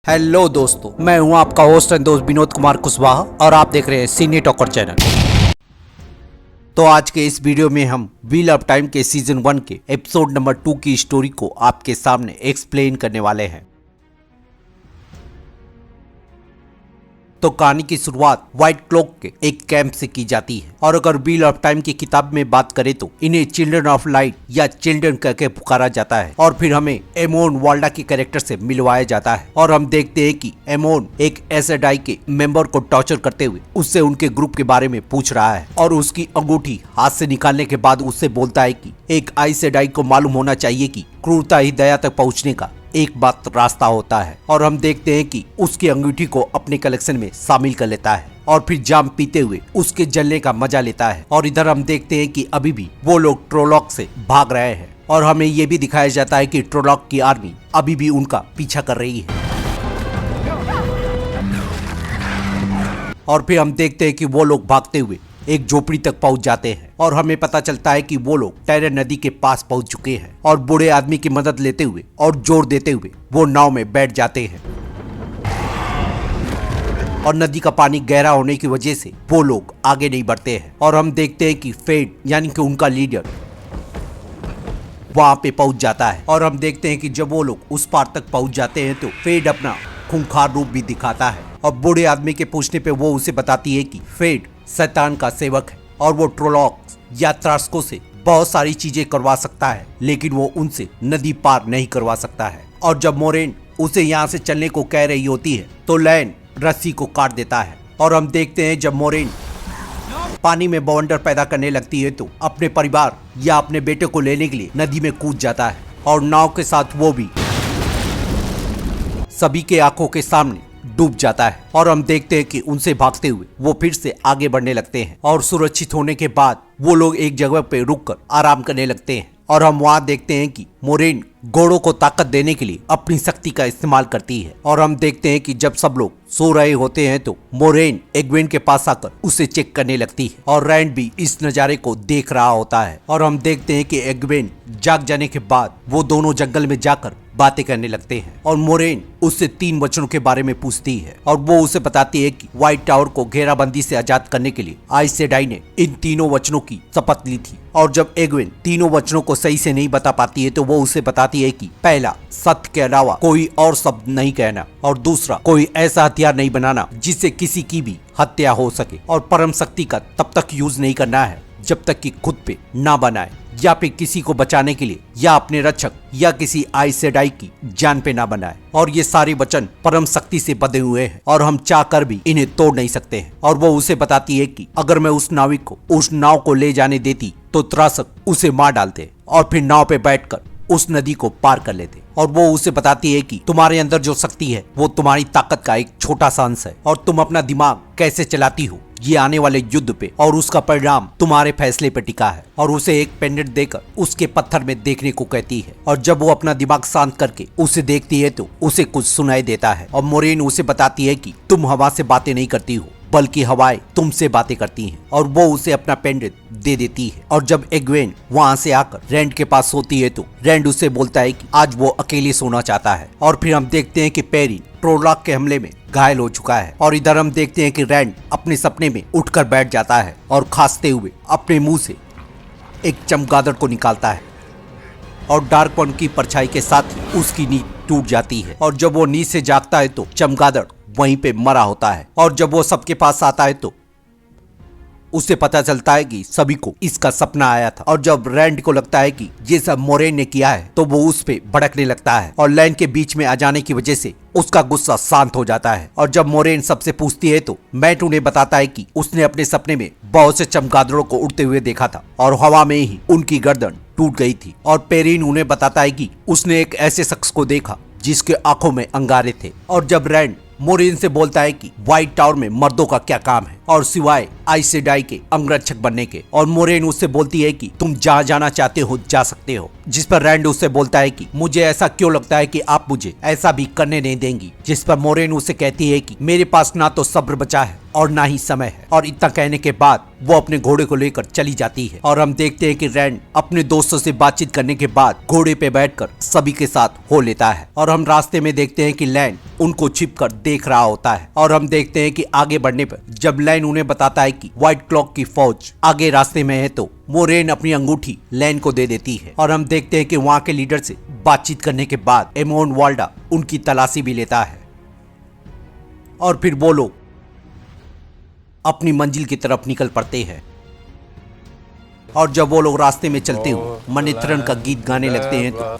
Hello दोस्तों, मैं हूं आपका होस्ट एंड दोस्त विनोद कुमार कुशवाहा और आप देख रहे हैं सिने टॉकर चैनल। तो आज के इस वीडियो में हम व्हील ऑफ टाइम के सीजन 1 के एपिसोड नंबर 2 की स्टोरी को आपके सामने एक्सप्लेन करने वाले हैं। तो कहानी की शुरुआत व्हाइट क्लॉक के एक कैंप से की जाती है और अगर व्हील ऑफ टाइम की किताब में बात करें तो इन्हें चिल्ड्रन ऑफ लाइट या चिल्ड्रन कहकर पुकारा जाता है। और फिर हमें एमोन वाल्डा के कैरेक्टर से मिलवाया जाता है और हम देखते हैं कि एमोन एक एसएडाई के मेंबर को टॉर्चर करते हुए उससे उनके ग्रुप के बारे में पूछ रहा है और उसकी अंगूठी हाथ से निकालने के बाद उससे बोलता है कि एक आइसेडाई को मालूम होना चाहिए कि क्रूरता ही दया तक पहुँचने का एक बात रास्ता होता है। और हम देखते हैं कि उसकी अंगूठी को अपने कलेक्शन में शामिल कर लेता है और फिर जाम पीते हुए उसके जलने का मजा लेता है। और इधर हम देखते हैं कि अभी भी वो लोग ट्रोलॉक से भाग रहे हैं और हमें ये भी दिखाया जाता है कि ट्रोलॉक की आर्मी अभी भी उनका पीछा कर रही है। और फिर हम देखते हैं कि वो लोग भागते हुए एक झोपड़ी तक पहुंच जाते हैं और हमें पता चलता है कि वो लोग टैरन नदी के पास पहुंच चुके हैं और बूढ़े आदमी की मदद लेते हुए और जोर देते हुए वो नाव में बैठ जाते हैं। और नदी का पानी गहरा होने की वजह से वो लोग आगे नहीं बढ़ते हैं और हम देखते हैं कि फेड यानी कि उनका लीडर वहां पे पहुंच जाता है। और हम देखते हैं कि जब वो लोग उस पार तक पहुंच जाते हैं तो फेड अपना खूंखार रूप भी दिखाता है और बूढ़े आदमी के पूछने पे वो उसे बताती है कि फेड शैतान का सेवक है और वो ट्रोलॉक या त्रास्को से बहुत सारी चीजें करवा सकता है लेकिन वो उनसे नदी पार नहीं करवा सकता है। और जब मोरेन उसे यहाँ से चलने को कह रही होती है तो लैन रस्सी को काट देता है। और हम देखते हैं जब मोरेन पानी में बवंडर पैदा करने लगती है तो अपने परिवार या अपने बेटे को लेने के लिए नदी में कूद जाता है और नाव के साथ वो भी सभी के आंखों के सामने डूब जाता है। और हम देखते हैं कि उनसे भागते हुए वो फिर से आगे बढ़ने लगते हैं और सुरक्षित होने के बाद वो लोग एक जगह पे रुककर आराम करने लगते हैं। और हम वहाँ देखते हैं कि मोरेन घोड़ों को ताकत देने के लिए अपनी शक्ति का इस्तेमाल करती है। और हम देखते हैं कि जब सब लोग सो रहे होते हैं तो मोरेन एग्वेन के पास आकर उसे चेक करने लगती है और रैंड भी इस नज़ारे को देख रहा होता है। और हम देखते हैं कि एग्वेन जाग जाने के बाद वो दोनों जंगल में जाकर बातें करने लगते हैं और मोरेन उससे 3 वचनों के बारे में पूछती है और वो उसे बताती है कि व्हाइट टावर को घेराबंदी से आजाद करने के लिए आइसेडाई ने इन 3 वचनों की शपथ ली थी। और जब एग्वेन 3 वचनों को सही से नहीं बता पाती है तो वो उसे बताती है कि पहला, सत्य के अलावा कोई और शब्द नहीं कहना, और दूसरा, कोई ऐसा हथियार नहीं बनाना जिससे किसी की भी हत्या हो सके, और परम शक्ति का तब तक यूज नहीं करना है जब तक कि खुद पे ना बनाए या फिर किसी को बचाने के लिए या अपने रक्षक या किसी आइसेडाई की जान पे ना बनाए। और ये सारे वचन परम शक्ति से बंधे हुए हैं और हम चाह कर भी इन्हें तोड़ नहीं सकते हैं। और वो उसे बताती है कि अगर मैं उस नाविक को उस नाव को ले जाने देती तो त्रासक उसे मार डालते और फिर नाव पे बैठकर उस नदी को पार कर लेते। और वो उसे बताती है कि तुम्हारे अंदर जो शक्ति है वो तुम्हारी ताकत का एक छोटा सा अंश है और तुम अपना दिमाग कैसे चलाती हो ये आने वाले युद्ध पे और उसका परिणाम तुम्हारे फैसले पे टिका है। और उसे एक पेंडेंट देकर उसके पत्थर में देखने को कहती है और जब वो अपना दिमाग शांत करके उसे देखती है तो उसे कुछ सुनाई देता है। और मोरेन उसे बताती है कि तुम हवा से बातें नहीं करती हो बल्कि हवाएं तुमसे बातें करती हैं। और वो उसे अपना पेंडेंट दे देती है। और जब एग्वेन वहां से आकर रैंड के पास सोती है तो रैंड उससे बोलता है कि आज वो अकेले सोना चाहता है। और फिर हम देखते हैं कि पेरी ट्रोलॉक के हमले में घायल हो चुका है। और इधर हम देखते हैं कि रैंड अपने सपने में उठकर बैठ जाता है और खांसते हुए अपने मुंह से एक चमगादड़ को निकालता है और डार्कपन की परछाई के साथ ही उसकी नींद टूट जाती है। और जब वो नींद से जागता है तो चमगादड़ वहीं पे मरा होता है। और जब वो सबके पास आता है तो उसे पता चलता है कि सभी को इसका सपना आया था। और जब रैंड को लगता है कि ये सब मोरेन ने किया है तो वो उस पे भड़कने लगता है और लैन के बीच में आ जाने की वजह से उसका गुस्सा शांत हो जाता है। और जब मोरेन सबसे पूछती है तो मैट उन्हें बताता है कि उसने अपने सपने में बहुत से चमगादड़ों को उड़ते हुए देखा था और हवा में ही उनकी गर्दन टूट गई थी। और पेरिन उन्हें बताता है कि उसने एक ऐसे शख्स को देखा जिसके आंखों में अंगारे थे। और जब रैंड मोरेन से बोलता है कि व्हाइट टावर में मर्दों का क्या काम है और सिवाय आइसेडाई के अंगरक्षक बनने के। और मोरेन उससे बोलती है कि तुम जहाँ जाना चाहते हो जा सकते हो। जिस पर रैंड उससे बोलता है कि मुझे ऐसा क्यों लगता है कि आप मुझे ऐसा भी करने नहीं देंगी। जिस पर मोरेन उसे कहती है कि मेरे पास ना तो सब्र बचा है और ना ही समय है। और इतना कहने के बाद वो अपने घोड़े को लेकर चली जाती है और हम देखते हैं कि रैंड अपने दोस्तों से बातचीत करने के बाद घोड़े पे बैठकर सभी के साथ हो लेता है। और हम रास्ते में देखते हैं कि लैन उनको छिपकर देख रहा होता है और हम देखते हैं कि आगे बढ़ने पर जब लैन उन्हें बताता है कि व्हाइट क्लॉक की फौज आगे रास्ते में है तो मोरेन अपनी अंगूठी लैन को दे देती है। और हम देखते हैं कि वहाँ के लीडर से बातचीत करने के बाद एमोन वाल्डा उनकी तलाशी भी लेता है और फिर वो लोग अपनी मंजिल की तरफ निकल पड़ते हैं। और जब वो लोग रास्ते में चलते हुए मनिथरन का गीत गाने लगते हैं तो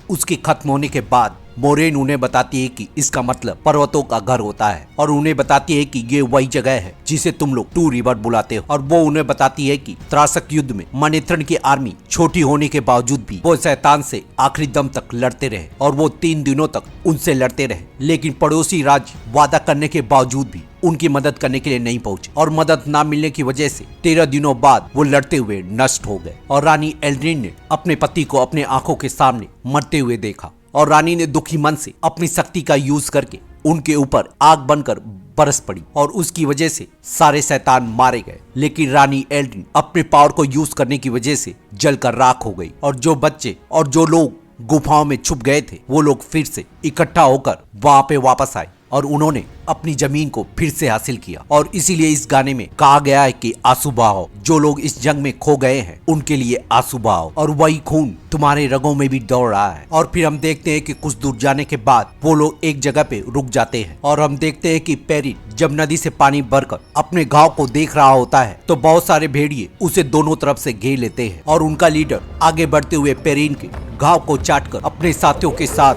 उसके खत्म होने के बाद मोरेन उन्हें बताती है कि इसका मतलब पर्वतों का घर होता है और उन्हें बताती है कि ये वही जगह है जिसे तुम लोग टू रिवर बुलाते हो। और वो उन्हें बताती है कि त्रासक युद्ध में मनिथरन की आर्मी छोटी होने के बावजूद भी वो शैतान से आखिरी दम तक लड़ते रहे और वो 3 दिनों तक उनसे लड़ते रहे, लेकिन पड़ोसी राज्य वादा करने के बावजूद भी उनकी मदद करने के लिए नहीं पहुंचे और मदद न मिलने की वजह से 13 दिनों बाद वो लड़ते हुए नष्ट हो गए। और रानी एल्ड्रिन ने अपने पति को अपने आंखों के सामने मरते हुए देखा और रानी ने दुखी मन से अपनी शक्ति का यूज करके उनके ऊपर आग बनकर बरस पड़ी और उसकी वजह से सारे शैतान मारे गए। लेकिन रानी एल्ड्रिन अपने पावर को यूज करने की वजह से जलकर राख हो गई और जो बच्चे और जो लोग गुफाओं में छुप गए थे वो लोग फिर से इकट्ठा होकर वहां पे वापस आए और उन्होंने अपनी जमीन को फिर से हासिल किया। और इसीलिए इस गाने में कहा गया है कि आंसू बहाओ, जो लोग इस जंग में खो गए हैं उनके लिए आंसू बहाओ और वही खून तुम्हारे रगों में भी दौड़ रहा है। और फिर हम देखते हैं कि कुछ दूर जाने के बाद वो लोग एक जगह पे रुक जाते हैं और हम देखते हैं कि पेरिन जब नदी से पानी भरकर अपने गांव को देख रहा होता है तो बहुत सारे भेड़िए उसे दोनों तरफ से घेर लेते हैं और उनका लीडर आगे बढ़ते हुए पेरिन के गांव को चाटकर अपने साथियों के साथ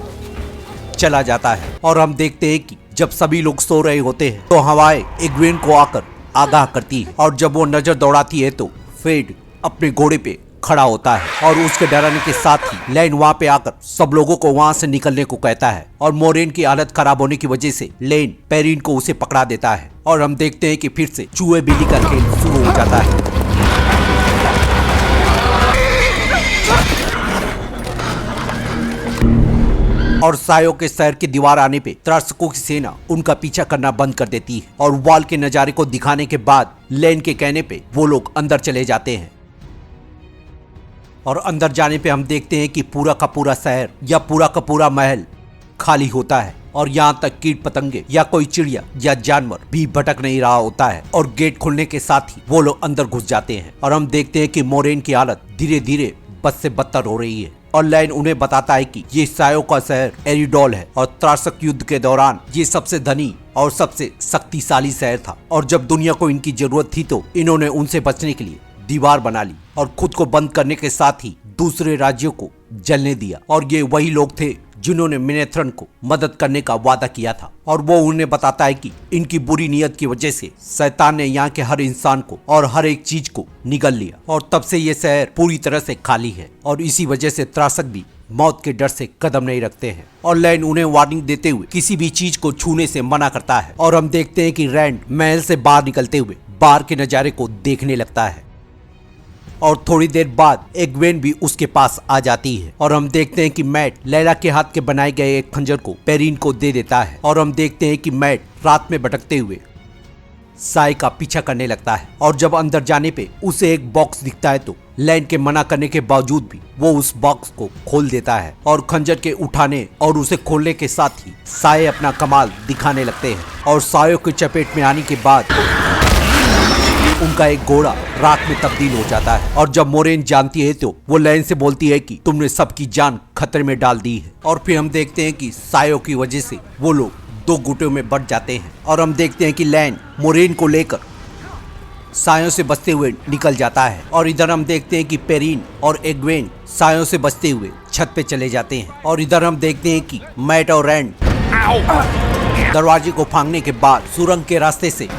चला जाता है। और हम देखते हैं कि जब सभी लोग सो रहे होते हैं तो हवाएं एग्वेन को आकर आगाह करती है और जब वो नजर दौड़ाती है तो फेड अपने घोड़े पे खड़ा होता है और उसके डराने के साथ ही लैन वहां पे आकर सब लोगों को वहां से निकलने को कहता है। और मोरेन की हालत खराब होने की वजह से लैन पेरिन को उसे पकड़ा देता है और हम देखते हैं कि फिर से चूहे बिल्ली का खेल शुरू हो जाता है। और सायों के शहर की दीवार आने पे त्रासकों की सेना उनका पीछा करना बंद कर देती है और वाल के नजारे को दिखाने के बाद लैन के कहने पे वो लोग अंदर चले जाते हैं। और अंदर जाने पे हम देखते हैं कि पूरा का पूरा शहर या पूरा का पूरा महल खाली होता है और यहाँ तक कीट पतंगे या कोई चिड़िया या जानवर भी भटक नहीं रहा होता है। और गेट खुलने के साथ ही वो लोग अंदर घुस जाते हैं और हम देखते हैं कि मोरेन की हालत धीरे धीरे बद से बदतर हो रही है और लैन उन्हें बताता है कि ये सायों का शहर एरिडोल है और त्रासक युद्ध के दौरान ये सबसे धनी और सबसे शक्तिशाली शहर था और जब दुनिया को इनकी जरूरत थी तो इन्होंने उनसे बचने के लिए दीवार बना ली और खुद को बंद करने के साथ ही दूसरे राज्यों को जलने दिया। और ये वही लोग थे जिन्होंने मिनेथ्रन को मदद करने का वादा किया था और वो उन्हें बताता है कि इनकी बुरी नीयत की वजह से शैतान ने यहाँ के हर इंसान को और हर एक चीज को निगल लिया और तब से ये शहर पूरी तरह से खाली है और इसी वजह से त्रासक भी मौत के डर से कदम नहीं रखते हैं। और लैन उन्हें वार्निंग देते हुए किसी भी चीज को छूने से मना करता है और हम देखते हैं कि रैंड महल से बाहर निकलते हुए बाहर के नजारे को देखने लगता है और थोड़ी देर बाद एग्वेन भी उसके पास आ जाती है और हम देखते हैं कि मैट लैला के हाथ के बनाए गए एक खंजर को पेरिन को दे देता है और हम देखते हैं कि मैट रात में भटकते हुए साय का पीछा करने लगता है और जब अंदर जाने पे उसे एक बॉक्स दिखता है तो लैन के मना करने के बावजूद भी वो उस बॉक्स को खोल देता है और खंजर के उठाने और उसे खोलने के साथ ही साय अपना कमाल दिखाने लगते हैं और सायों की चपेट में आने के बाद उनका एक घोड़ा राख में तब्दील हो जाता है। और जब मोरेन जानती है तो वो लैन से बोलती है कि तुमने सबकी जान खतरे में डाल दी है। और फिर हम देखते हैं कि सायों की वजह से वो लोग 2 गुटों में बंट जाते हैं और हम देखते हैं कि लैन मोरेन को लेकर सायों से बचते हुए निकल जाता है और इधर हम देखते हैं कि पेरिन और एग्वेन सायों से बचते हुए छत पे चले जाते हैं और इधर हम देखते हैं कि मैट और रैंड दरवाजे को फांगने के बाद सुरंग के रास्ते से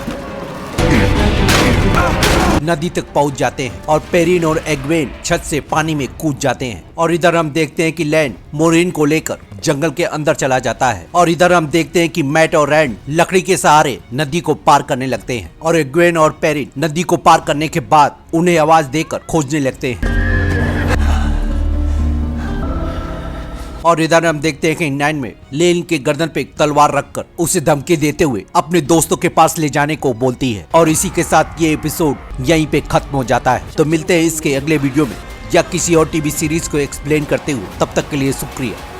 नदी तक पहुंच जाते हैं और पेरिन और एग्वेन छत से पानी में कूद जाते हैं। और इधर हम देखते हैं कि लैन मोरेन को लेकर जंगल के अंदर चला जाता है और इधर हम देखते हैं कि मैट और रैंड लकड़ी के सहारे नदी को पार करने लगते हैं और एग्वेन और पेरिन नदी को पार करने के बाद उन्हें आवाज देकर खोजने लगते हैं। और इधर हम देखते हैं कि 9 में लेन के गर्दन पे एक तलवार रखकर उसे धमकी देते हुए अपने दोस्तों के पास ले जाने को बोलती है। और इसी के साथ ये एपिसोड यहीं पे खत्म हो जाता है। तो मिलते हैं इसके अगले वीडियो में या किसी और टीवी सीरीज को एक्सप्लेन करते हुए। तब तक के लिए शुक्रिया।